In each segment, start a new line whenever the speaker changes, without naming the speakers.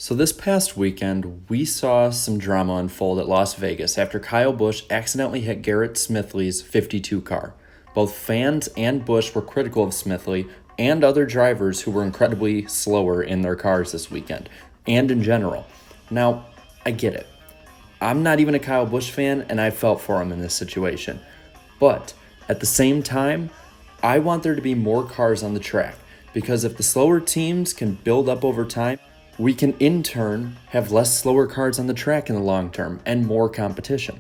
So this past weekend, we saw some drama unfold at Las Vegas after Kyle Busch accidentally hit Garrett Smithley's 52 car. Both fans and Busch were critical of Smithley and other drivers who were incredibly slower in their cars this weekend, and in general. Now, I get it. I'm not even a Kyle Busch fan, and I felt for him in this situation. But at the same time, I want there to be more cars on the track, because if the slower teams can build up over time, we can in turn have less slower cars on the track in the long term and more competition.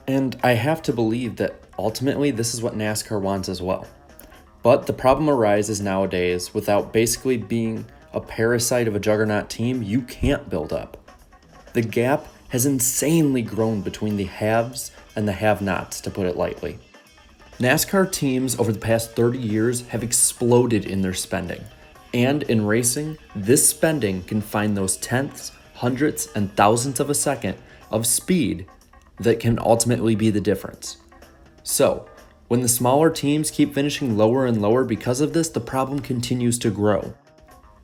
And I have to believe that ultimately this is what NASCAR wants as well. But the problem arises nowadays without basically being a parasite of a juggernaut team, you can't build up. The gap has insanely grown between the haves and the have-nots, to put it lightly. NASCAR teams over the past 30 years have exploded in their spending. And in racing, this spending can find those tenths, hundredths, and thousandths of a second of speed that can ultimately be the difference. So, when the smaller teams keep finishing lower and lower because of this, the problem continues to grow.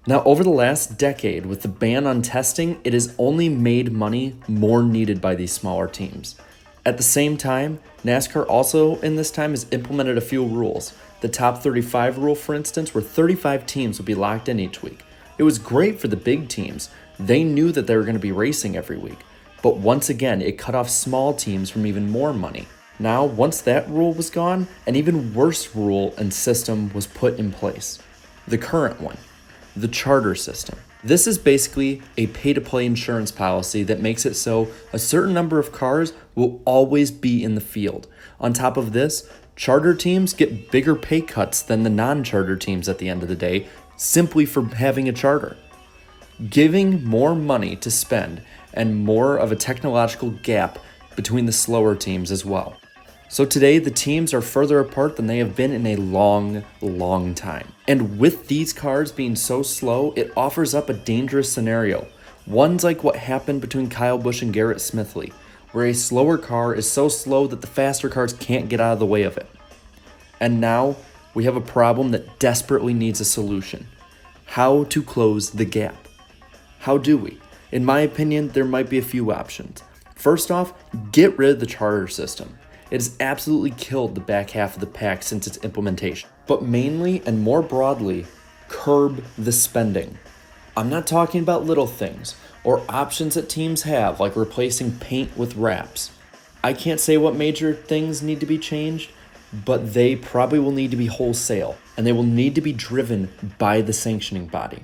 Now, over the last decade, with the ban on testing, it has only made money more needed by these smaller teams. At the same time, NASCAR also in this time has implemented a few rules. The top 35 rule, for instance, where 35 teams would be locked in each week. It was great for the big teams. They knew that they were going to be racing every week. But once again, it cut off small teams from even more money. Now, once that rule was gone, an even worse rule and system was put in place. The current one, the charter system. This is basically a pay-to-play insurance policy that makes it so a certain number of cars will always be in the field. On top of this, charter teams get bigger pay cuts than the non-charter teams at the end of the day, simply for having a charter. Giving more money to spend and more of a technological gap between the slower teams as well. So today, the teams are further apart than they have been in a long time. And with these cars being so slow, it offers up a dangerous scenario. One's like what happened between Kyle Busch and Garrett Smithley, where a slower car is so slow that the faster cars can't get out of the way of it. And now, we have a problem that desperately needs a solution. How to close the gap. How do we? In my opinion, there might be a few options. First off, get rid of the charter system. It has absolutely killed the back half of the pack since its implementation. But mainly and more broadly, curb the spending. I'm not talking about little things or options that teams have, like replacing paint with wraps. I can't say what major things need to be changed, but they probably will need to be wholesale, and they will need to be driven by the sanctioning body.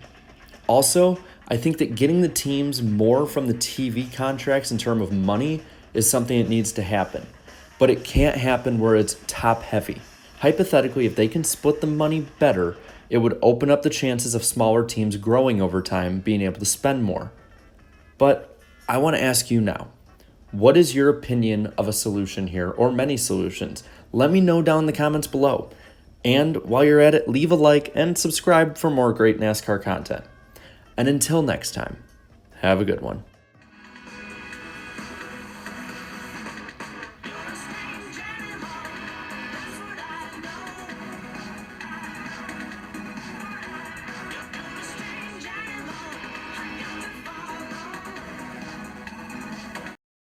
Also, I think that getting the teams more from the TV contracts in terms of money is something that needs to happen. But it can't happen where it's top heavy. Hypothetically, if they can split the money better, it would open up the chances of smaller teams growing over time, being able to spend more. But I want to ask you now, what is your opinion of a solution here, or many solutions? Let me know down in the comments below. And while you're at it, leave a like and subscribe for more great NASCAR content. And until next time, have a good one.